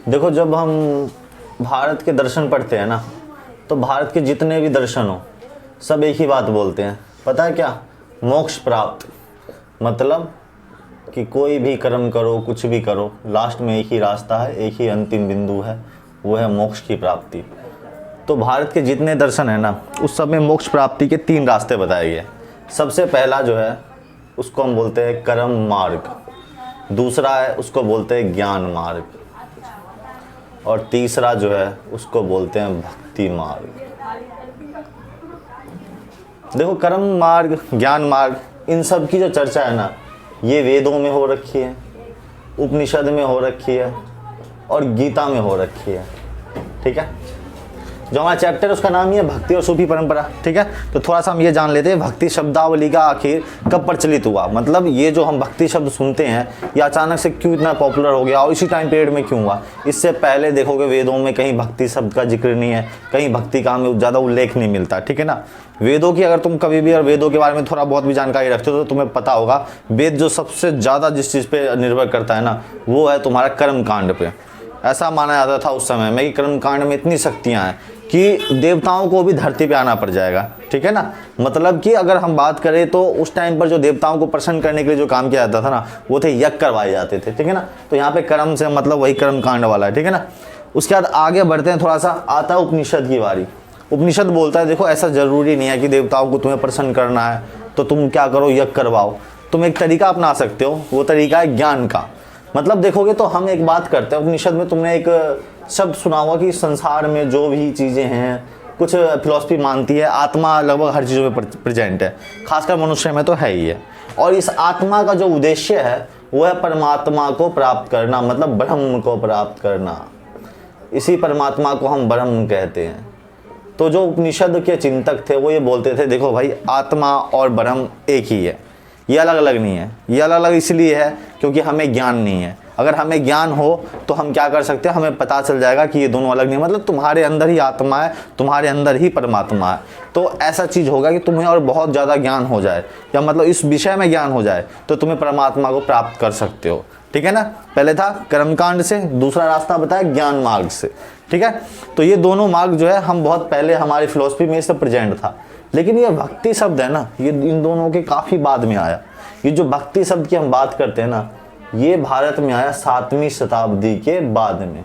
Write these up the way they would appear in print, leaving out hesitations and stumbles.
देखो, जब हम भारत के दर्शन पढ़ते हैं ना, तो भारत के जितने भी दर्शन हो सब एक ही बात बोलते हैं, पता है क्या? मोक्ष प्राप्त। मतलब कि कोई भी कर्म करो, कुछ भी करो, लास्ट में एक ही रास्ता है, एक ही अंतिम बिंदु है, वो है मोक्ष की प्राप्ति। तो भारत के जितने दर्शन है ना, उस सब में मोक्ष प्राप्ति के 3 रास्ते बताए गए। सबसे पहला जो है उसको हम बोलते हैं कर्म मार्ग, दूसरा है उसको बोलते हैं ज्ञान मार्ग, और तीसरा जो है उसको बोलते हैं भक्ति मार्ग। देखो, कर्म मार्ग, ज्ञान मार्ग, इन सब की जो चर्चा है ना, ये वेदों में हो रखी है, उपनिषद में हो रखी है और गीता में हो रखी है। ठीक है, जो हमारा चैप्टर है उसका नाम ही है भक्ति और सूफी परंपरा। ठीक है, तो थोड़ा सा हम ये जान लेते हैं भक्ति शब्दावली का आखिर कब प्रचलित हुआ। मतलब ये जो हम भक्ति शब्द सुनते हैं ये अचानक से क्यों इतना पॉपुलर हो गया और इसी टाइम पीरियड में क्यों हुआ। इससे पहले देखोगे वेदों में कहीं भक्ति शब्द का जिक्र नहीं है, कहीं भक्ति का हमें ज़्यादा उल्लेख नहीं मिलता। ठीक है ना, वेदों की अगर तुम कभी भी और वेदों के बारे में थोड़ा बहुत भी जानकारी रखते हो तो तुम्हें पता होगा वेद जो सबसे ज़्यादा जिस चीज़ पे निर्भर करता है ना, वो है तुम्हारा कर्म कांड पे। ऐसा माना जाता था उस समय में कि कर्म कांड में इतनी शक्तियाँ हैं कि देवताओं को भी धरती पे आना पड़ जाएगा। ठीक है ना, मतलब कि अगर हम बात करें तो उस टाइम पर जो देवताओं को प्रसन्न करने के लिए जो काम किया जाता था ना, वो थे यज्ञ करवाए जाते थे। ठीक है ना, तो यहाँ पे कर्म से मतलब वही कर्म कांड वाला है। ठीक है ना, उसके बाद आगे बढ़ते हैं, थोड़ा सा आता है उपनिषद की बारी। उपनिषद बोलता है देखो, ऐसा ज़रूरी नहीं है कि देवताओं को तुम्हें प्रसन्न करना है तो तुम क्या करो, यज्ञ करवाओ। तुम एक तरीका अपना सकते हो, वो तरीका है ज्ञान का। मतलब देखोगे तो हम एक बात करते हैं, उपनिषद में तुमने एक शब्द सुना होगा कि संसार में जो भी चीज़ें हैं, कुछ फिलॉसफी मानती है आत्मा लगभग हर चीज़ों में प्रेजेंट है, खासकर मनुष्य में तो है ही है। और इस आत्मा का जो उद्देश्य है वो है परमात्मा को प्राप्त करना, मतलब ब्रह्म को प्राप्त करना। इसी परमात्मा को हम ब्रह्म कहते हैं। तो जो उपनिषद के चिंतक थे वो ये बोलते थे देखो भाई, आत्मा और ब्रह्म एक ही है, ये अलग अलग नहीं है। ये अलग अलग इसलिए है क्योंकि हमें ज्ञान नहीं है। अगर हमें ज्ञान हो तो हम क्या कर सकते हैं, हमें पता चल जाएगा कि ये दोनों अलग नहीं है। मतलब तुम्हारे अंदर ही आत्मा है, तुम्हारे अंदर ही परमात्मा है। तो ऐसा चीज़ होगा कि तुम्हें और बहुत ज़्यादा ज्ञान हो जाए, या मतलब इस विषय में ज्ञान हो जाए तो तुम्हें परमात्मा को प्राप्त कर सकते हो। ठीक है ना, पहले था कर्मकांड से, दूसरा रास्ता बताया ज्ञान मार्ग से। ठीक है, तो ये दोनों मार्ग जो है हम बहुत पहले हमारी फिलॉसफी में इससे प्रेजेंट था। लेकिन ये भक्ति शब्द है ना, ये इन दोनों के काफ़ी बाद में आया। ये जो भक्ति शब्द की हम बात करते हैं ना, ये भारत में आया 7वीं शताब्दी के बाद में।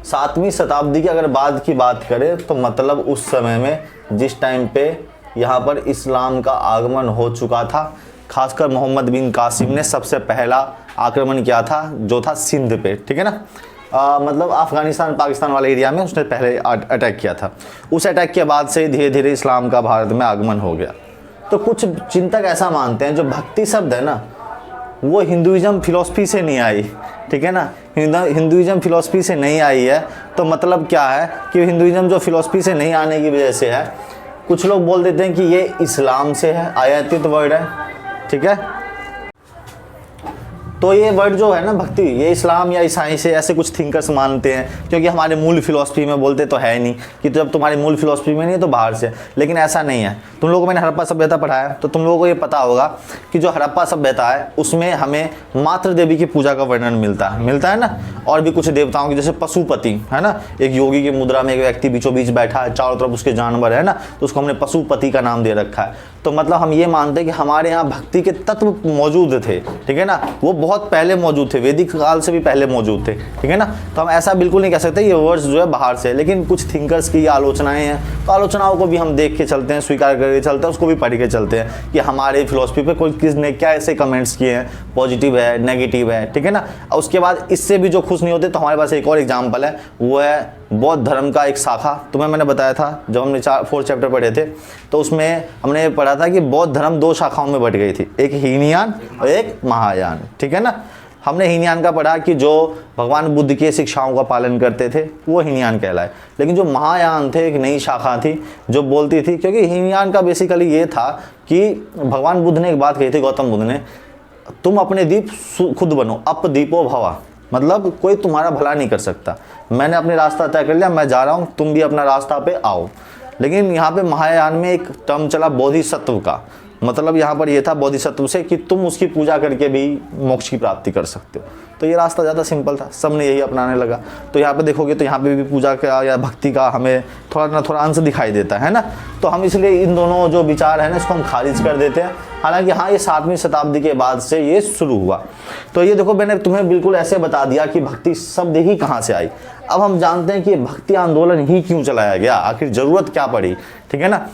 7वीं शताब्दी की अगर बाद की बात करें तो मतलब उस समय में जिस टाइम पे यहाँ पर इस्लाम का आगमन हो चुका था, खासकर मोहम्मद बिन कासिम ने सबसे पहला आक्रमण किया था जो था सिंध पे। ठीक है ना, मतलब अफ़गानिस्तान पाकिस्तान वाले एरिया में उसने पहले अटैक किया था। उस अटैक के बाद से धीरे धीरे इस्लाम का भारत में आगमन हो गया। तो कुछ चिंतक ऐसा मानते हैं जो भक्ति शब्द है ना, वो हिंदुइज्म फिलॉसफी से नहीं आई। ठीक है ना, हिंदुइज्म फिलॉसफी से नहीं आई है। तो मतलब क्या है कि हिंदुइज्म जो फिलॉसफी से नहीं आने की वजह से है, कुछ लोग बोल देते हैं कि ये इस्लाम से है, आयातित वर्ड है। ठीक है, तो ये वर्ड जो है ना भक्ति, ये इस्लाम या ईसाई से ऐसे कुछ थिंकर्स मानते हैं, क्योंकि हमारे मूल फिलॉसफी में बोलते तो है नहीं कि जब तुम्हारी मूल फिलॉसफी में नहीं है तो बाहर से। लेकिन ऐसा नहीं है। तुम लोगों को मैंने हड़प्पा सभ्यता पढ़ाया तो तुम लोगों को ये पता होगा कि जो हड़प्पा सभ्यता है उसमें हमें मातृ देवी की पूजा का वर्णन मिलता है ना, और भी कुछ देवताओं की, जैसे पशुपति है ना, एक योगी की मुद्रा में एक व्यक्ति बीचों बीच बैठा है, चारों तरफ उसके जानवर है ना, तो उसको हमने पशुपति का नाम दे रखा है। तो मतलब हम ये मानते हैं कि हमारे यहाँ भक्ति के तत्व मौजूद थे। ठीक है ना, वो बहुत पहले मौजूद थे, वैदिक काल से भी पहले मौजूद थे। ठीक है ना, तो हम ऐसा बिल्कुल नहीं कह सकते ये वर्ड्स जो है बाहर से। लेकिन कुछ थिंकर्स की आलोचनाएं हैं, तो आलोचनाओं को भी हम देख के चलते हैं, स्वीकार करके चलते हैं, उसको भी पढ़ के चलते हैं कि हमारे फिलॉसफी पे कोई किसने क्या ऐसे कमेंट्स किए हैं, पॉजिटिव है, नेगेटिव है। ठीक है ना, और उसके बाद इससे भी जो खुश नहीं होते तो हमारे पास एक और एग्जाम्पल है, वो है बौद्ध धर्म का एक शाखा। तुम्हें मैंने बताया था जब हमने 4 चैप्टर पढ़े थे तो उसमें हमने पढ़ा था कि बौद्ध धर्म 2 शाखाओं में बट गई थी, एक हीनयान और एक महायान। ठीक है ना, हमने हीनयान का पढ़ा कि जो भगवान बुद्ध की शिक्षाओं का पालन करते थे वो हीनयान कहलाए। लेकिन जो महायान थे, एक नई शाखा थी जो बोलती थी, क्योंकि हीनयान का बेसिकली ये था कि भगवान बुद्ध ने एक बात कही थी, गौतम बुद्ध ने, तुम अपने दीप खुद बनो, अपदीपो भवा। मतलब कोई तुम्हारा भला नहीं कर सकता, मैंने अपने रास्ता तय कर लिया, मैं जा रहा हूँ, तुम भी अपना रास्ता पे आओ। लेकिन यहाँ पे महायान में एक टर्म चला बोधिसत्व का। मतलब यहाँ पर ये था बोधिसत्व से कि तुम उसकी पूजा करके भी मोक्ष की प्राप्ति कर सकते हो। तो ये रास्ता ज़्यादा सिंपल था, सबने यही अपनाने लगा। तो यहाँ पे देखोगे तो यहाँ पे भी पूजा का या भक्ति का हमें थोड़ा ना थोड़ा अंश दिखाई देता है ना। तो हम इसलिए इन दोनों जो विचार है ना इसको हम खारिज कर देते हैं। हालांकि हाँ, ये 7वीं शताब्दी के बाद से ये शुरू हुआ। तो ये देखो, मैंने तुम्हें बिल्कुल ऐसे बता दिया कि भक्ति शब्द ही कहाँ से आई। अब हम जानते हैं कि भक्ति आंदोलन ही क्यों चलाया गया, आखिर ज़रूरत क्या पड़ी, ठीक है ना।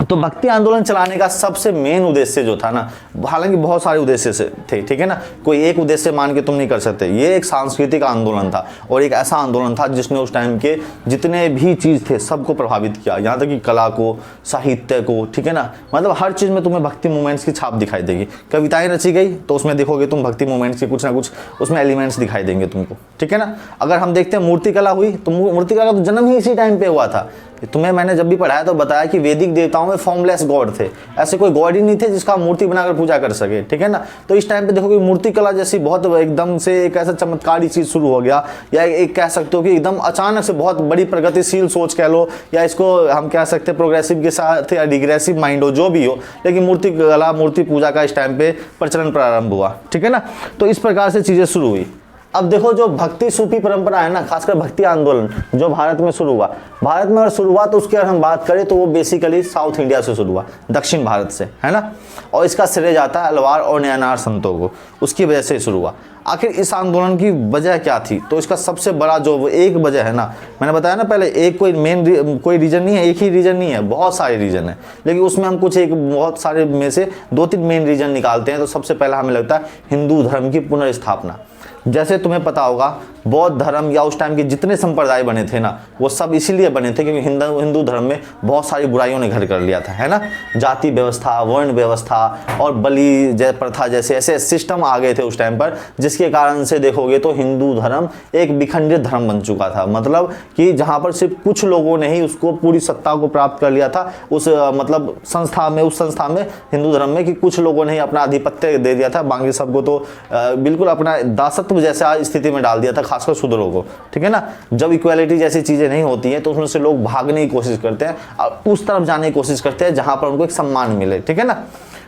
तो भक्ति आंदोलन चलाने का सबसे मेन उद्देश्य जो था ना, हालांकि बहुत सारे उद्देश्य से थे, ठीक है ना, कोई एक उद्देश्य मान के तुम नहीं कर सकते। ये एक सांस्कृतिक आंदोलन था और एक ऐसा आंदोलन था जिसने उस टाइम के जितने भी चीज़ थे सबको प्रभावित किया, यहाँ तक कि कला को, साहित्य को, ठीक है ना। मतलब हर चीज़ में तुम्हें भक्ति मूवमेंट्स की छाप दिखाई देगी। कविताएं रची गई तो उसमें देखोगे तुम भक्ति मूवमेंट्स के कुछ ना कुछ उसमें एलिमेंट्स दिखाई देंगे तुमको, ठीक है ना। अगर हम देखते हैं मूर्ति कला हुई तो मूर्ति कला का तो जन्म ही इसी टाइम पे हुआ था। तुम्हें मैंने जब भी पढ़ाया तो बताया कि वैदिक देवताओं में फॉर्मलेस गॉड थे, ऐसे कोई गॉड ही नहीं थे जिसका मूर्ति बनाकर पूजा कर सके, ठीक है ना। तो इस टाइम पे देखो कि मूर्ति कला जैसी बहुत एकदम से एक ऐसा चमत्कारी चीज़ शुरू हो गया, या एक कह सकते हो कि एकदम अचानक से बहुत बड़ी प्रगतिशील सोच कह लो, या इसको हम कह सकते हैं प्रोग्रेसिव के साथ या डिग्रेसिव माइंड हो, जो भी हो, लेकिन मूर्ति कला, मूर्ति पूजा का इस टाइम पे प्रचलन प्रारंभ हुआ, ठीक है ना। तो इस प्रकार से चीज़ें शुरू हुई। अब देखो, जो भक्ति सूफी परंपरा है ना, खासकर भक्ति आंदोलन जो भारत में शुरू हुआ, भारत में अगर शुरू हुआ तो उसकी अगर हम बात करें तो वो बेसिकली साउथ इंडिया से शुरू हुआ, दक्षिण भारत से, है ना। और इसका श्रेय जाता है अलवार और नयनार संतों को, उसकी वजह से शुरू हुआ। आखिर इस आंदोलन की वजह क्या थी? तो इसका सबसे बड़ा जो एक वजह है ना, मैंने बताया ना पहले, एक कोई मेन कोई रीजन नहीं है, एक ही रीजन नहीं है, बहुत सारे रीजन है, लेकिन उसमें हम कुछ एक बहुत सारे में से 2-3 मेन रीजन निकालते हैं। तो सबसे पहला हमें लगता है हिंदू धर्म की पुनर्स्थापना। जैसे तुम्हें पता होगा, बौद्ध धर्म या उस टाइम के जितने संप्रदाय बने थे ना, वो सब इसीलिए बने थे क्योंकि हिंदू धर्म में बहुत सारी बुराइयों ने घर कर लिया था, है ना। जाति व्यवस्था, वर्ण व्यवस्था और बलि प्रथा जैसे ऐसे सिस्टम आ गए थे उस टाइम पर, जिसके कारण से देखोगे तो हिंदू धर्म एक विखंडित धर्म बन चुका था। मतलब कि जहाँ पर सिर्फ कुछ लोगों ने ही उसको पूरी सत्ता को प्राप्त कर लिया था, उस मतलब संस्था में, उस संस्था में, हिंदू धर्म में, कि कुछ लोगों ने ही अपना आधिपत्य दे दिया था, बाकी सबको तो बिल्कुल अपना दासत्व जैसा स्थिति में डाल दिया था, खासकर शूद्रों को, ठीक है ना। जब इक्वालिटी जैसी चीजें नहीं होती हैं तो उसमें से लोग भागने की कोशिश करते हैं और उस तरफ जाने की कोशिश करते हैं जहां पर उनको एक सम्मान मिले, ठीक है ना।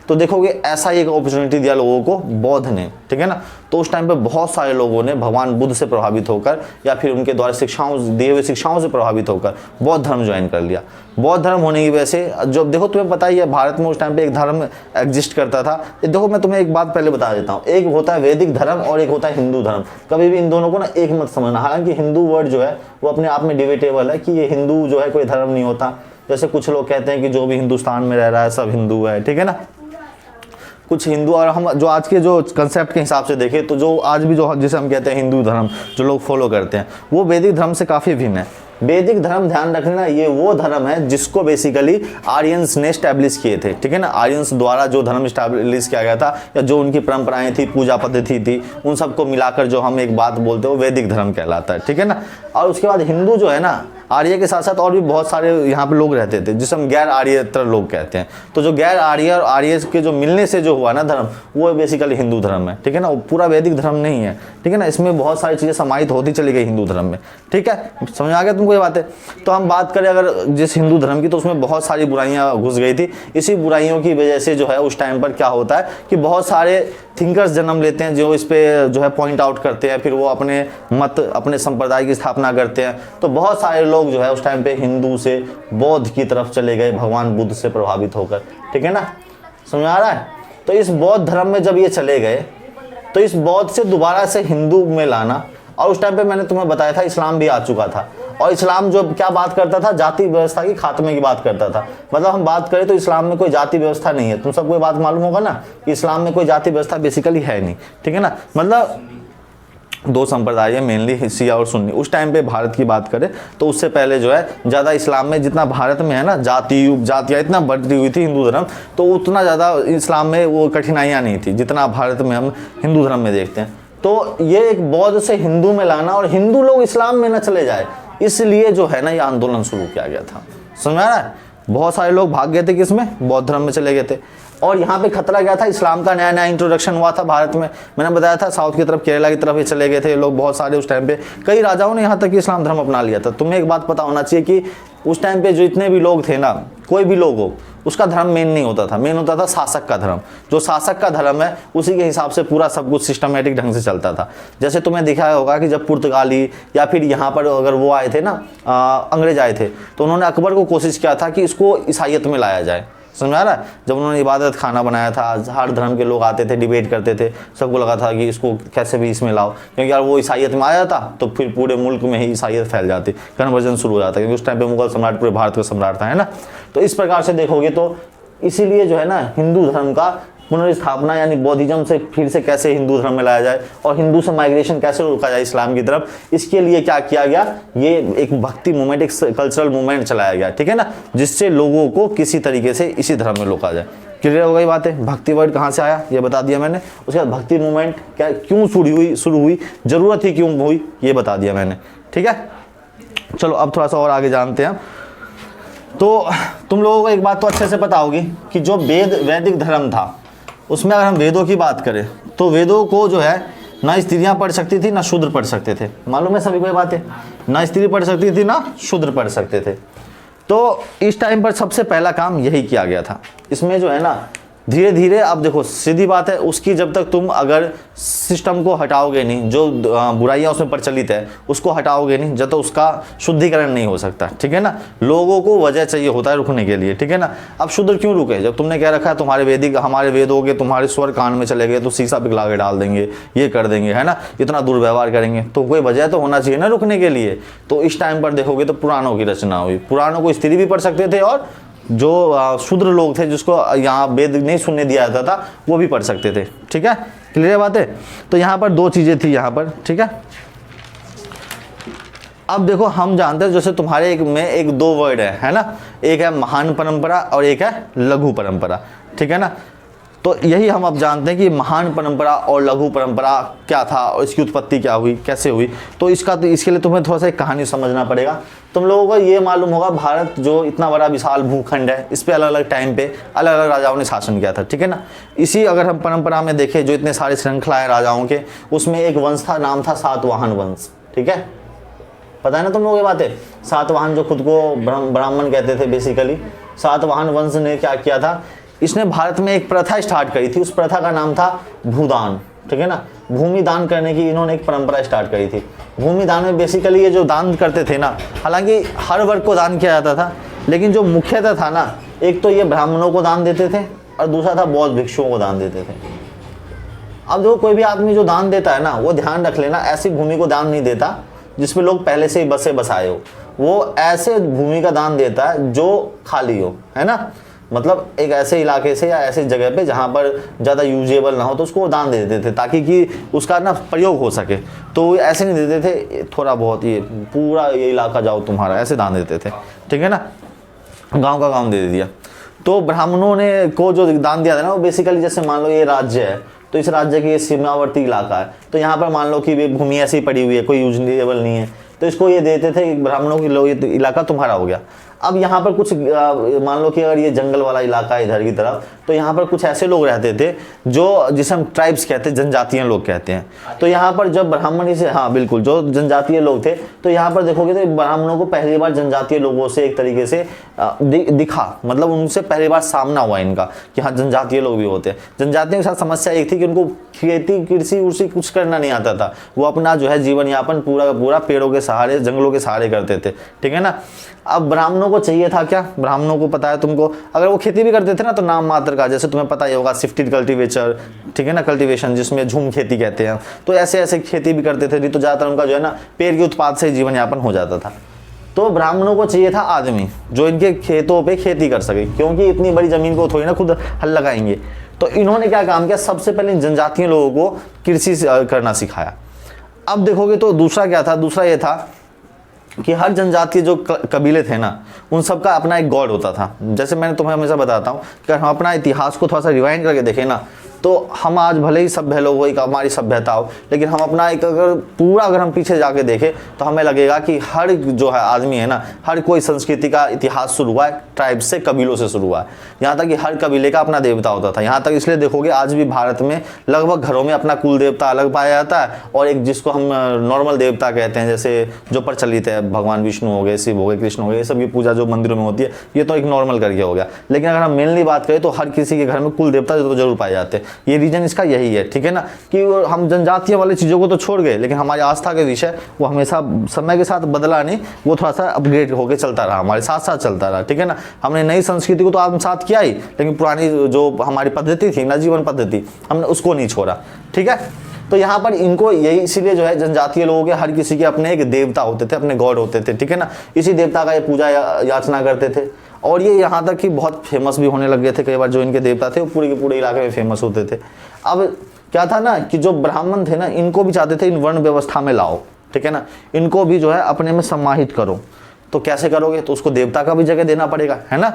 तो देखोगे ऐसा ही एक अपॉर्चुनिटी दिया लोगों को बौद्ध ने, ठीक है ना। तो उस टाइम पे बहुत सारे लोगों ने भगवान बुद्ध से प्रभावित होकर या फिर उनके द्वारा शिक्षाओं दिए हुए शिक्षाओं से प्रभावित होकर बौद्ध धर्म ज्वाइन कर लिया। बौद्ध धर्म होने की वजह से, जो देखो तुम्हें पता ही है, भारत में उस टाइम पे एक धर्म एग्जिस्ट करता था। देखो मैं तुम्हें एक बात पहले बता देता हूँ, एक होता है वैदिक धर्म और एक होता है हिंदू धर्म। कभी भी इन दोनों को ना एक मत समझना। हालांकि हिंदू वर्ड जो है वो अपने आप में डिबेटेबल है कि ये हिंदू जो है कोई धर्म नहीं होता। जैसे कुछ लोग कहते हैं कि जो भी हिंदुस्तान में रह रहा है सब हिंदू है, ठीक है ना। कुछ हिंदू, और हम जो आज के जो कंसेप्ट के हिसाब से देखें तो जो आज भी जो जिसे हम कहते हैं हिंदू धर्म जो लोग फॉलो करते हैं वो वैदिक धर्म से काफ़ी भिन्न है। वैदिक धर्म, ध्यान रखना, ये वो धर्म है जिसको बेसिकली आर्यंस ने स्टैब्लिश किए थे, ठीक है ना। आर्यंस द्वारा जो धर्म स्टैब्लिश किया गया था या जो उनकी परंपराएं थी, पूजा पद्धति थी, उन सबको मिलाकर जो हम एक बात बोलते हैं वो वैदिक धर्म कहलाता है, ठीक है ना। और उसके बाद हिंदू जो है ना, आर्य के साथ साथ और भी बहुत सारे यहाँ पे लोग रहते थे जिसे हम गैर आर्येतर लोग कहते हैं। तो जो गैर आर्य और आर्य के जो मिलने से जो हुआ ना धर्म, वो बेसिकली हिंदू धर्म है, ठीक है ना। वो पूरा वैदिक धर्म नहीं है, ठीक है ना। इसमें बहुत सारी चीज़ें समाहित होती चली गई हिंदू धर्म में, ठीक है। समझ आ गया तुमको ये बातें? तो हम बात करें अगर जिस हिंदू धर्म की, तो उसमें बहुत सारी बुराइयाँ घुस गई थी। इसी बुराइयों की वजह से जो है उस टाइम पर क्या होता है कि बहुत सारे थिंकर्स जन्म लेते हैं जो इस पे जो है पॉइंट आउट करते हैं, फिर वो अपने मत, अपने संप्रदाय की स्थापना करते हैं। तो बहुत सारे लोग जो है उस टाइम पे हिंदू से बौद्ध की तरफ चले गए, भगवान बुद्ध से प्रभावित होकर, ठीक है ना। समझ आ रहा है? तो इस बौद्ध धर्म में जब ये चले गए तो इस बौद्ध से दोबारा से हिंदू में लाना, और उस टाइम पे मैंने तुम्हें बताया था इस्लाम भी आ चुका था। और इस्लाम जो क्या बात करता था, जाति व्यवस्था की खात्मे की बात करता था। मतलब हम बात करें तो इस्लाम में कोई जाति व्यवस्था नहीं है। तुम सबको ये बात मालूम होगा ना कि इस्लाम में कोई जाति व्यवस्था बेसिकली है नहीं, ठीक है ना। मतलब दो संप्रदाय है मेनली, शिया और सुन्नी। उस टाइम पे भारत की बात करें तो उससे पहले जो है ज़्यादा इस्लाम में, जितना भारत में है ना जातियाँ इतना बढ़ती हुई थी हिंदू धर्म, तो उतना ज़्यादा इस्लाम में वो कठिनाइयाँ नहीं थी जितना भारत में हम हिंदू धर्म में देखते हैं। तो ये एक बौद्ध से हिंदू में लाना और हिंदू लोग इस्लाम में न चले जाए, इसलिए जो है ना ये आंदोलन शुरू किया गया था। समझ आ रहा है? बहुत सारे लोग भाग गए थे किसमें, बौद्ध धर्म में चले गए थे। और यहाँ पे खतरा क्या था, इस्लाम का नया नया इंट्रोडक्शन हुआ था भारत में। मैंने बताया था साउथ की तरफ, केरला की तरफ ये चले गए थे लोग बहुत सारे। उस टाइम पे कई राजाओं ने यहाँ तक कि इस्लाम धर्म अपना लिया था। तुम्हें एक बात पता होना चाहिए कि उस टाइम पे जो इतने भी लोग थे ना, कोई भी लोग हो, उसका धर्म मेन नहीं होता था, मेन होता था शासक का धर्म। जो शासक का धर्म है उसी के हिसाब से पूरा सब कुछ सिस्टमेटिक ढंग से चलता था। जैसे तुम्हें दिखाया होगा कि जब पुर्तगाली या फिर यहाँ पर अगर वो आए थे ना, अंग्रेज आए थे, तो उन्होंने अकबर को कोशिश किया था कि इसको ईसाइयत में लाया जाए। समझ में आ रहा है? जब उन्होंने इबादत खाना बनाया था, हर धर्म के लोग आते थे, डिबेट करते थे, सबको लगा था कि इसको कैसे भी इसमें लाओ, क्योंकि यार वो ईसाइयत में आ जाता तो फिर पूरे मुल्क में ही ईसाइयत फैल जाती, कन्वर्जन शुरू हो जाता, क्योंकि उस टाइम पे मुगल सम्राट पूरे भारत का सम्राट था, है ना। तो इस प्रकार से देखोगे तो इसीलिए जो है ना हिंदू धर्म का पुनर्स्थापना यानी बौद्धिज्म से फिर से कैसे हिंदू धर्म में लाया जाए और हिंदू से माइग्रेशन कैसे रोका जाए इस्लाम की तरफ, इसके लिए क्या किया गया, ये एक भक्ति मूवमेंट, एक कल्चरल मूवमेंट चलाया गया, ठीक है ना, जिससे लोगों को किसी तरीके से इसी धर्म में रोका जाए। क्लियर हो गई बात है? भक्ति वर्ड कहाँ से आया ये बता दिया मैंने। उसके बाद भक्ति मूवमेंट क्या क्यों शुरू हुई, जरूरत ही क्यों हुई, ये बता दिया मैंने, ठीक है। चलो अब थोड़ा सा और आगे जानते हैं। तो तुम लोगों को एक बात तो अच्छे से पता होगी कि जो वैदिक धर्म था उसमें अगर हम वेदों की बात करें तो वेदों को जो है ना स्त्रियां पढ़ सकती थी ना शूद्र पढ़ सकते थे। मालूम है सभी को ये बात है? ना स्त्री पढ़ सकती थी ना शूद्र पढ़ सकते थे। तो इस टाइम पर सबसे पहला काम यही किया गया था। इसमें जो है ना धीरे धीरे, अब देखो सीधी बात है, उसकी जब तक तुम अगर सिस्टम को हटाओगे नहीं, जो बुराइयां उसमें प्रचलित है उसको हटाओगे नहीं, जब तक उसका शुद्धिकरण नहीं हो सकता, ठीक है ना। लोगों को वजह चाहिए होता है रुकने के लिए, ठीक है ना। अब शूद्र क्यों रुके? जब तुमने कह रखा है तुम्हारे वैदिक, हमारे वेदों के तुम्हारे स्वर कान में चले गए तो शीशा पिघला के डाल देंगे, ये कर देंगे, है ना, इतना दुर्व्यवहार करेंगे, तो कोई वजह तो होना चाहिए ना रुकने के लिए। तो इस टाइम पर देखोगे तो पुराणों की रचना हुई। पुराणों को स्त्री भी पढ़ सकते थे और जो शूद्र लोग थे जिसको यहाँ वेद नहीं सुनने दिया जाता था वो भी पढ़ सकते थे, ठीक है। क्लियर बात है? तो यहाँ पर दो चीज़ें थी यहाँ पर, ठीक है। अब देखो हम जानते हैं जैसे तुम्हारे एक में एक दो वर्ड है ना, एक है महान परंपरा और एक है लघु परंपरा, ठीक है ना। तो यही हम अब जानते हैं कि महान परंपरा और लघु परंपरा क्या था और इसकी उत्पत्ति क्या हुई, कैसे हुई। तो इसके लिए तुम्हें थोड़ा सा एक कहानी समझना पड़ेगा। तुम लोगों को ये मालूम होगा भारत जो इतना बड़ा विशाल भूखंड है, इस पे अलग अलग टाइम पे अलग अलग राजाओं ने शासन किया था, ठीक है ना। इसी अगर हम परंपरा में देखें जो इतने सारे श्रृंखला है राजाओं के, उसमें एक वंश था, नाम था सातवाहन वंश, ठीक है। पता है ना तुम लोगों की बातें? सातवाहन जो खुद को ब्राह्मण कहते थे बेसिकली, सातवाहन वंश ने क्या किया था, इसने भारत में एक प्रथा स्टार्ट करी थी। उस प्रथा का नाम था भूदान, ठीक है ना। भूमि दान करने की इन्होंने एक परंपरा स्टार्ट करी थी। भूमि दान में बेसिकली ये जो दान करते थे ना, हालांकि हर वर्ग को दान किया जाता था, लेकिन जो मुख्यतः था ना, एक तो ये ब्राह्मणों को दान देते थे और दूसरा था बौद्ध भिक्षुओं को दान देते थे। अब जो कोई भी आदमी जो दान देता है ना, वो ध्यान रख लेना, ऐसी भूमि को दान नहीं देता जिसमें लोग पहले से ही बसे बसाए हो। वो ऐसे भूमि का दान देता है जो खाली हो, है ना, मतलब एक ऐसे इलाके से या ऐसे जगह पे जहाँ पर ज़्यादा यूजेबल ना हो तो उसको दान दे देते थे ताकि कि उसका ना प्रयोग हो सके। तो ऐसे नहीं देते थे थोड़ा बहुत, ये पूरा ये इलाका जाओ तुम्हारा, ऐसे दान देते थे, ठीक है ना, गांव का गांव दे दिया। तो ब्राह्मणों ने को जो दान दिया था ना, वो बेसिकली जैसे मान लो ये राज्य है तो इस राज्य के सीमावर्ती इलाका है, तो यहाँ पर मान लो कि ये भूमि ऐसी पड़ी हुई है, कोई यूजेबल नहीं है, तो इसको ये देते थे ब्राह्मणों की, लो ये इलाका तुम्हारा हो गया। अब यहाँ पर कुछ मान लो कि अगर ये जंगल वाला इलाका है इधर की तरफ, तो यहाँ पर कुछ ऐसे लोग रहते थे जो जिसे हम ट्राइब्स कहते हैं, जनजातीय लोग कहते हैं। तो यहाँ पर जब ब्राह्मण इसे, हाँ बिल्कुल, जो जनजातीय लोग थे, तो यहाँ पर देखोगे तो ब्राह्मणों को पहली बार जनजातीय लोगों से एक तरीके से दिखा, मतलब उनसे पहली बार सामना हुआ इनका कि हाँ जनजातीय लोग भी होते हैं। जनजातियों के साथ समस्या एक थी कि उनको खेती कृषि उर्षि कुछ करना नहीं आता था, वो अपना जो है जीवन यापन पूरा का पूरा पेड़ों के सहारे, जंगलों के सहारे करते थे, ठीक है ना। अब ब्राह्मणों को चाहिए था क्या? ब्राह्मणों को पता है तुमको, अगर वो खेती भी करते थे ना तो नाम मात्र का, जैसे तुम्हें पता ही होगा शिफ्टेड कल्टीवेचर, ठीक है ना, कल्टीवेशन जिसमें झूम खेती कहते हैं, तो ऐसे ऐसे खेती भी करते थे। नहीं तो ज़्यादातर उनका जो है ना पेड़ के उत्पाद से जीवन यापन हो जाता था। तो ब्राह्मणों को चाहिए था आदमी जो इनके खेतों पे खेती कर सके, क्योंकि इतनी बड़ी जमीन को थोड़ी ना खुद हल लगाएंगे। तो इन्होंने क्या काम किया, सबसे पहले जनजातीय लोगों को कृषि करना सिखाया। अब देखोगे तो दूसरा क्या था, दूसरा ये था कि हर जनजातीय जो कबीले थे ना, उन सबका अपना एक गॉड होता था। जैसे मैंने तुम्हें हमेशा बताता हूँ कि हम अपना इतिहास को थोड़ा सा रिवाइंड करके देखें ना, तो हम आज भले ही सभ्य लोग हो, एक हमारी सभ्यता हो, लेकिन हम अपना एक अगर हम पीछे जाके देखें तो हमें लगेगा कि हर जो है आदमी है ना, हर कोई संस्कृति का इतिहास शुरू हुआ है ट्राइब से, कबीलों से शुरू हुआ है। यहाँ तक कि हर कबीले का अपना देवता होता था। यहाँ तक इसलिए देखोगे आज भी भारत में लगभग घरों में अपना कुल देवता अलग पाया जाता है, और एक जिसको हम नॉर्मल देवता कहते हैं, जैसे जो प्रचलित है, भगवान विष्णु हो गए, शिव हो गए, कृष्ण हो गए, ये सब की पूजा जो मंदिरों में होती है, ये तो एक नॉर्मल करके हो गया। लेकिन अगर हम मेनली बात करें तो हर किसी के घर में कुल देवता तो जरूर पाए जाते हैं। ये रीजन इसका यही है, ठीक है ना, कि हम जनजातीय वाली चीज़ों को तो छोड़ गए, लेकिन हमारी आस्था के विषय वो हमेशा समय के साथ बदला नहीं, वो थोड़ा सा अपग्रेड होकर चलता रहा, हमारे साथ साथ चलता रहा, ठीक है ना। हमने नई संस्कृति को तो आत्मसात किया ही, लेकिन पुरानी जो हमारी पद्धति थी ना, जीवन पद्धति, हमने उसको नहीं छोड़ा, ठीक है। तो यहाँ पर इनको यही इसीलिए जो है जनजातीय लोगों के हर किसी के अपने एक देवता होते थे, अपने गॉड होते थे, ठीक है ना। इसी देवता का ये पूजा याचना करते थे, और ये यहाँ तक कि बहुत फेमस भी होने लग गए थे। कई बार जो इनके देवता थे वो पूरे के पूरे इलाके में फेमस होते थे। अब क्या था ना कि जो ब्राह्मण थे ना, इनको भी चाहते थे इन वर्ण व्यवस्था में लाओ, ठीक है ना, इनको भी जो है अपने में समाहित करो। तो कैसे करोगे? तो उसको देवता का भी जगह देना पड़ेगा, है ना।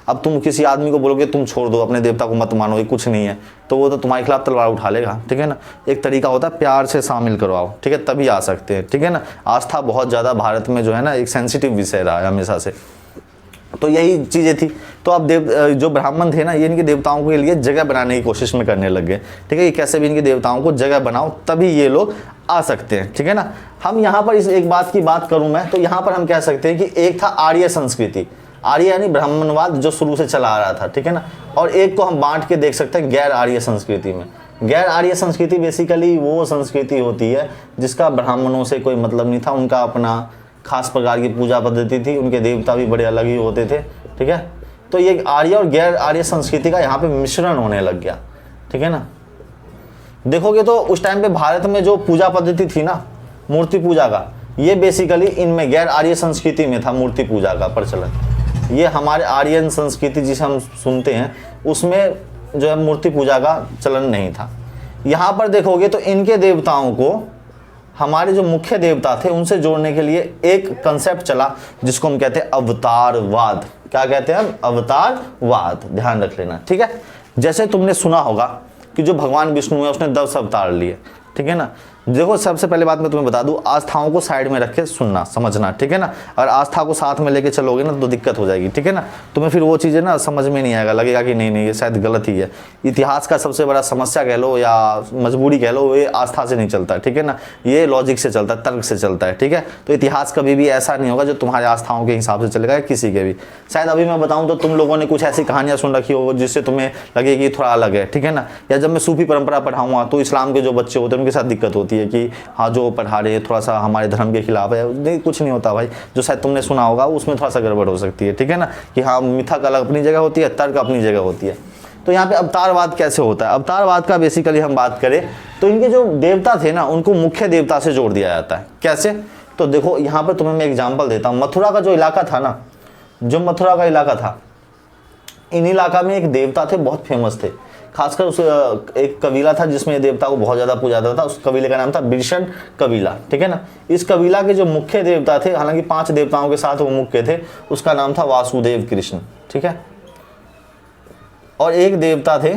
अब तुम किसी आदमी को बोलोगे तुम छोड़ दो, अपने देवता को मत मानो, ये कुछ नहीं है, तो वो तो तुम्हारे खिलाफ तलवार उठा लेगा, ठीक है ना। एक तरीका होता है प्यार से शामिल करवाओ, ठीक है, तभी आ सकते हैं, ठीक है ना। आस्था बहुत ज़्यादा भारत में जो है ना एक सेंसिटिव विषय रहा है हमेशा से, तो यही चीज़ें थी। तो अब जो ब्राह्मण थे ना, ये इनके देवताओं के लिए जगह बनाने की कोशिश में करने लग गए, ठीक है। ये कैसे भी इनके देवताओं को जगह बनाओ तभी ये लोग आ सकते हैं, ठीक है ना। हम यहाँ पर इस एक बात की बात करूँ मैं, तो यहाँ पर हम कह सकते हैं कि एक था आर्य संस्कृति, आर्य यानी ब्राह्मणवाद जो शुरू से चला आ रहा था, ठीक है ना, और एक को हम बांट के देख सकते हैं गैर आर्य संस्कृति में। गैर आर्य संस्कृति बेसिकली वो संस्कृति होती है जिसका ब्राह्मणों से कोई मतलब नहीं था, उनका अपना खास प्रकार की पूजा पद्धति थी, उनके देवता भी बड़े अलग ही होते थे, ठीक है। तो ये आर्य और गैर आर्य संस्कृति का यहाँ पे मिश्रण होने लग गया, ठीक है ना। देखोगे तो उस टाइम पे भारत में जो पूजा पद्धति थी ना, मूर्ति पूजा का, ये बेसिकली इनमें गैर आर्य संस्कृति में था मूर्ति पूजा का प्रचलन। ये हमारे आर्यन संस्कृति जिसे हम सुनते हैं उसमें जो है मूर्ति पूजा का चलन नहीं था। यहाँ पर देखोगे तो इनके देवताओं को हमारे जो मुख्य देवता थे उनसे जोड़ने के लिए एक कंसेप्ट चला जिसको हम कहते हैं अवतारवाद। क्या कहते हैं हम? अवतारवाद, ध्यान रख लेना, ठीक है। जैसे तुमने सुना होगा कि जो भगवान विष्णु है उसने 10 अवतार लिए, ठीक है ना। देखो सबसे पहले बात मैं तुम्हें बता दूं, आस्थाओं को साइड में रख के सुनना समझना, ठीक है ना। अगर आस्था को साथ में लेके चलोगे ना तो दिक्कत हो जाएगी, ठीक है ना। तुम्हें फिर वो चीज़ें ना समझ में नहीं आएगा, लगेगा कि नहीं ये शायद गलत ही है। इतिहास का सबसे बड़ा समस्या कह लो या मजबूरी कह लो, ये आस्था से नहीं चलता, ठीक है ना, ये लॉजिक से चलता है, तर्क से चलता है, ठीक है। तो इतिहास कभी भी ऐसा नहीं होगा जो तुम्हारे आस्थाओं के हिसाब से चलेगा, किसी के भी। शायद अभी मैं बताऊँ तो तुम लोगों ने कुछ ऐसी कहानियाँ सुन रखी हो जिससे तुम्हें लगे कि थोड़ा अलग है, ठीक है ना। या जब मैं सूफी परंपरा पढ़ाऊँगा तो इस्लाम के जो बच्चे होते हैं उनके साथ दिक्कत होती है कि हाँ जो पढ़ा रहे हैं थोड़ा सा हमारे धर्म के खिलाफ है। नहीं, कुछ नहीं होता भाई, जो शायद तुमने सुना होगा उसमें थोड़ा सा गड़बड़ हो सकती है, ठीक है ना, कि हाँ मिथक अलग अपनी जगह होती है, तर्क अपनी जगह होती है। तो यहाँ पे अवतारवाद कैसे होता है? अवतारवाद का बेसिकली हम बात करें तो इनके जो देवता थे ना उनको मुख्य देवता से जोड़ दिया जाता है। कैसे? तो देखो यहाँ पर तुम्हें मैं एग्जाम्पल देता हूँ। मथुरा का जो इलाका था ना, जो मथुरा का इलाका था, इन इलाका में एक देवता थे बहुत फेमस थे। खासकर उस एक कबीला था जिसमें ये देवता को बहुत ज़्यादा पूजा जाता था। उस कबीले का नाम था बिरशन कबीला, ठीक है ना। इस कबीला के जो मुख्य देवता थे, हालांकि 5 देवताओं के साथ वो मुख्य थे, उसका नाम था वासुदेव कृष्ण, ठीक है। और एक देवता थे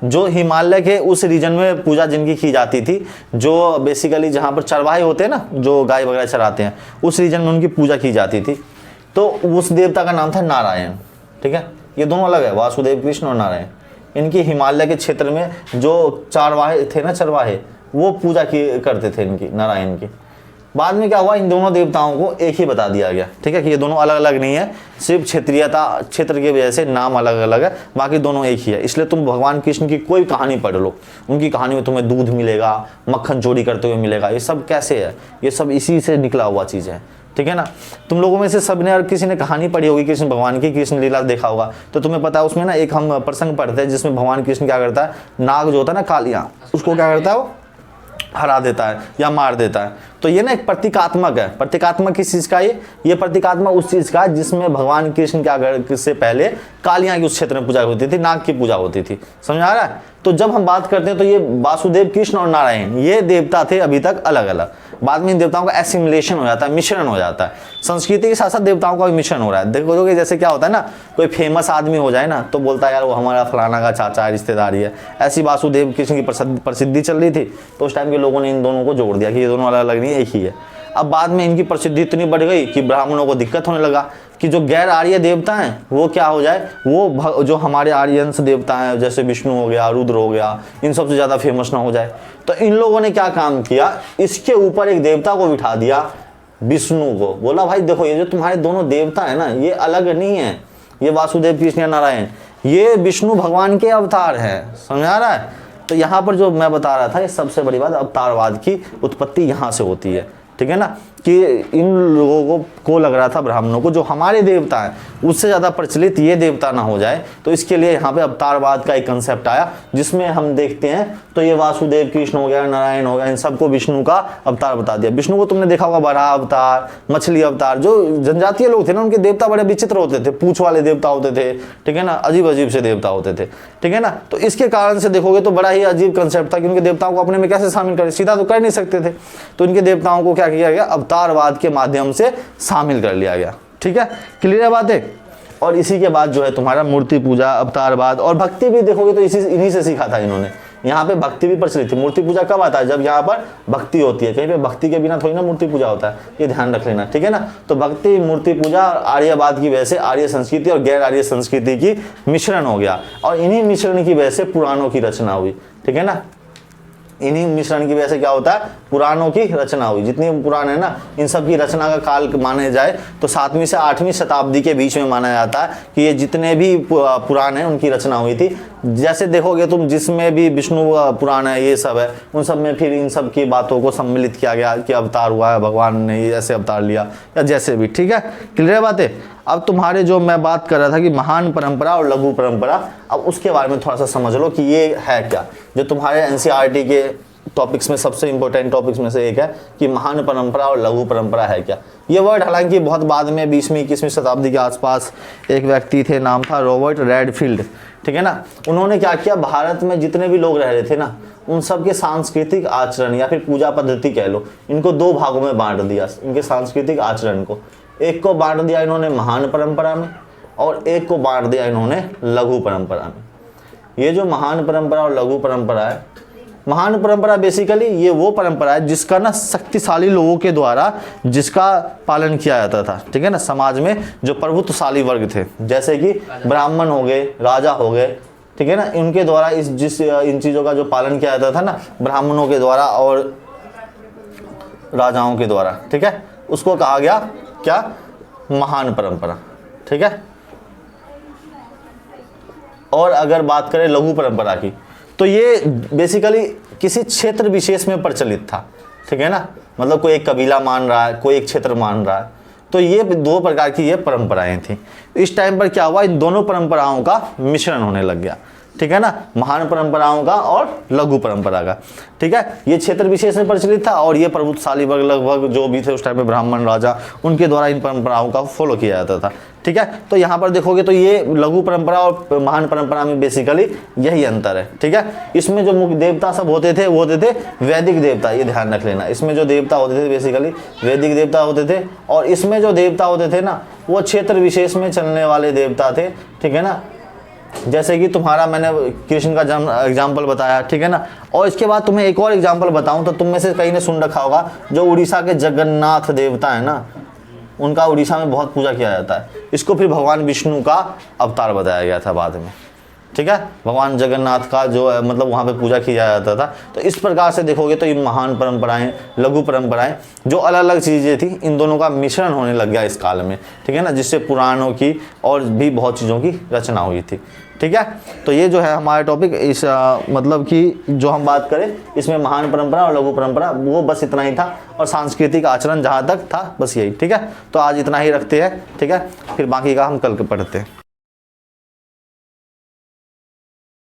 जो हिमालय के उस रीजन में पूजा जिनकी की जाती थी, जो बेसिकली जहाँ पर चरवाहे होते हैं ना, जो गाय वगैरह चराते हैं, उस रीजन में उनकी पूजा की जाती थी। तो उस देवता का नाम था नारायण, ठीक है। ये दोनों अलग है, वासुदेव कृष्ण और नारायण। इनकी हिमालय के क्षेत्र में जो चरवाहे थे ना, चरवाहे, वो पूजा करते थे इनकी, नारायण की। बाद में क्या हुआ, इन दोनों देवताओं को एक ही बता दिया गया, ठीक है, कि ये दोनों अलग अलग नहीं है, सिर्फ क्षेत्रीयता क्षेत्र की वजह से नाम अलग अलग है, बाकी दोनों एक ही है। इसलिए तुम भगवान कृष्ण की कोई कहानी पढ़ लो, उनकी कहानी में तुम्हें दूध मिलेगा, मक्खन चोरी करते हुए मिलेगा। ये सब कैसे है? ये सब इसी से निकला हुआ चीज़ है, ठीक है ना। तुम लोगों में से सबने और किसी ने कहानी पढ़ी होगी कृष्ण भगवान की, कृष्ण लीला देखा होगा, तो तुम्हें पता है उसमें ना एक हम प्रसंग पढ़ते हैं जिसमें भगवान कृष्ण क्या करता है, नाग जो होता है ना, कालिया, उसको क्या करता है, वो हरा देता है या मार देता है। तो ये ना एक प्रतीकात्मक है। प्रतीकात्मक किस चीज़ का? ये प्रतीकात्मक उस चीज़ का जिसमें भगवान कृष्ण क्या घर से पहले कालियाँ की उस क्षेत्र में पूजा होती थी, नाग की पूजा होती थी। समझ आ रहा है? तो जब हम बात करते हैं तो ये वासुदेव, कृष्ण और नारायण ये देवता थे अभी तक अलग अलग। बाद में इन देवताओं का एसिमिलेशन हो जाता है, मिश्रण हो जाता है। संस्कृति के साथ साथ देवताओं का भी मिश्रण हो रहा है। देखोगे जैसे क्या होता है ना, कोई फेमस आदमी हो जाए ना तो बोलता है यार वो हमारा फलाना का चाचा है, रिश्तेदारी है। ऐसी वासुदेव कृष्ण की प्रसिद्धि चल रही थी तो उस टाइम के लोगों ने इन दोनों को जोड़ दिया कि ये दोनों अलग अलग नहीं, एक ही है। अब बाद में इनकी प्रसिद्धि इतनी बढ़ गई कि ब्राह्मणों को दिक्कत होने लगा कि जो गैर आर्य देवता हैं वो क्या हो जाए, वो जो हमारे आर्यंस देवता हैं जैसे विष्णु हो गया, रुद्र हो गया, इन सबसे ज़्यादा फेमस ना हो जाए। तो इन लोगों ने क्या काम किया, इसके ऊपर एक देवता को बिठा दिया, विष्णु को। बोला भाई देखो ये जो तुम्हारे दोनों देवता है ना ये अलग नहीं है, ये वासुदेव कृष्ण या नारायण, ये विष्णु भगवान के अवतार हैं। समझ आ रहा है? तो यहाँ पर जो मैं बता रहा था ये सबसे बड़ी बात, अवतारवाद की उत्पत्ति यहाँ से होती है। ठीक है ना, कि इन लोगों को लग रहा था, ब्राह्मणों को, जो हमारे देवता हैं उससे ज़्यादा प्रचलित ये देवता ना हो जाए, तो इसके लिए यहाँ पे अवतारवाद का एक कंसेप्ट आया, जिसमें हम देखते हैं तो ये वासुदेव कृष्ण हो गया, नारायण हो गया, इन सबको विष्णु का अवतार बता दिया। विष्णु को तुमने देखा होगा बराह अवतार, मछली अवतार। जो जनजातीय लोग थे ना उनके देवता बड़े विचित्र होते थे, पूंछ वाले देवता होते थे। ठीक है ना, अजीब अजीब से देवता होते थे। ठीक है ना, तो इसके कारण से देखोगे तो बड़ा ही अजीब कंसेप्ट था कि उनके देवताओं को अपने में कैसे शामिल करें, सीधा तो कर नहीं सकते थे। तो इनके देवताओं को क्या किया गया, अवतारवाद के माध्यम से शामिल कर लिया गया। ठीक है, क्लियर है बातें? और इसी के बाद जो है तुम्हारा मूर्ति पूजा, अवतारवाद और भक्ति भी देखोगे तो इन्हीं से सीखा था इन्होंने। यहाँ पे भक्ति भी प्रचलित थी। मूर्ति पूजा कब आता है, जब यहाँ पर भक्ति होती है। कहीं पे भक्ति के बिना थोड़ी ना मूर्ति पूजा होता है, ये ध्यान रख लेना। ठीक है ना, तो भक्ति, मूर्ति पूजा आर्यवाद की वजह से आर्य संस्कृति और गैर आर्य संस्कृति की मिश्रण हो गया, और इन्हीं मिश्रण की वजह से पुराणों की रचना हुई। ठीक है ना, इन्हीं मिश्रण की वजह से क्या होता है, पुराणों की रचना हुई। जितनी पुराण है ना, इन सब की रचना का काल माने जाए तो 7वीं से 8वीं शताब्दी के बीच में माना जाता है कि ये जितने भी पुराण हैं उनकी रचना हुई थी। जैसे देखोगे तुम, जिसमें भी विष्णु पुराण है, ये सब है, उन सब में फिर इन सब की बातों को सम्मिलित किया गया कि अवतार हुआ है, भगवान ने ऐसे अवतार लिया या जैसे भी। ठीक है, क्लियर बात है? अब तुम्हारे जो मैं बात कर रहा था कि महान परंपरा और लघु परंपरा, अब उसके बारे में थोड़ा सा समझ लो कि ये है क्या। जो तुम्हारे एनसीईआरटी के टॉपिक्स में सबसे इंपॉर्टेंट टॉपिक्स में से एक है कि महान परंपरा और लघु परंपरा है क्या। ये वर्ड हालांकि बहुत बाद में 20वीं-21वीं शताब्दी के आसपास एक व्यक्ति थे, नाम था रॉबर्ट रेडफील्ड। ठीक है ना, उन्होंने क्या किया, भारत में जितने भी लोग रह रहे थे ना उन सब के सांस्कृतिक आचरण या फिर पूजा पद्धति कह लो, इनको 2 भागों में बांट दिया। इनके सांस्कृतिक आचरण को, एक को बांट दिया इन्होंने महान परंपरा में और एक को बांट दिया इन्होंने लघु परंपरा में। ये जो महान परंपरा और लघु परंपरा है, महान परंपरा बेसिकली ये वो परंपरा है जिसका ना शक्तिशाली लोगों के द्वारा जिसका पालन किया जाता था। ठीक है ना, समाज में जो प्रभुत्वशाली वर्ग थे, जैसे कि ब्राह्मण हो गए, राजा हो गए, ठीक है ना, इनके द्वारा इन चीज़ों का जो पालन किया जाता था ना, ब्राह्मणों के द्वारा और राजाओं के द्वारा। ठीक है, उसको कहा गया क्या, महान परंपरा। ठीक है, और अगर बात करें लघु परंपरा की तो ये बेसिकली किसी क्षेत्र विशेष में प्रचलित था। ठीक है ना, मतलब कोई एक कबीला मान रहा है, कोई एक क्षेत्र मान रहा है, तो ये 2 प्रकार की ये परंपराएं थी। इस टाइम पर क्या हुआ, इन दोनों परंपराओं का मिश्रण होने लग गया। ठीक है ना, महान परंपराओं का और लघु परंपरा का। ठीक है, ये क्षेत्र विशेष में प्रचलित था और ये प्रभुत्वशाली वर्ग लगभग जो भी थे उस टाइम में, ब्राह्मण, राजा, उनके द्वारा इन परंपराओं का फॉलो किया जाता था। ठीक है, तो यहाँ पर देखोगे तो ये लघु परंपरा और महान परंपरा में बेसिकली यही अंतर है। ठीक है, इसमें जो मुख्य देवता सब होते थे वो होते थे वैदिक देवता, ये ध्यान रख लेना। इसमें जो देवता होते थे बेसिकली वैदिक देवता होते थे, और इसमें जो देवता होते थे ना वो क्षेत्र विशेष में चलने वाले देवता थे। ठीक है ना, जैसे कि तुम्हारा मैंने कृष्ण का एग्जाम्पल बताया। ठीक है ना, और इसके बाद तुम्हें एक और एग्जाम्पल बताऊं तो तुम में से कहीं ने सुन रखा होगा, जो उड़ीसा के जगन्नाथ देवता है ना, उनका उड़ीसा में बहुत पूजा किया जाता है। इसको फिर भगवान विष्णु का अवतार बताया गया था बाद में। ठीक है, भगवान जगन्नाथ का जो है मतलब वहाँ पे पूजा किया जाता था। तो इस प्रकार से देखोगे तो ये महान परंपराएं, लघु परंपराएं जो अलग अलग चीज़ें थी, इन दोनों का मिश्रण होने लग गया इस काल में। ठीक है ना, जिससे पुराणों की और भी बहुत चीज़ों की रचना हुई थी। ठीक है, तो ये जो है हमारा टॉपिक, इस मतलब कि जो हम बात करें इसमें महान परंपरा और लघु परंपरा, वो बस इतना ही था, और सांस्कृतिक आचरण जहाँ तक था बस यही। ठीक है, तो आज इतना ही रखते हैं। ठीक है, फिर बाकी का हम कल के पढ़ते हैं।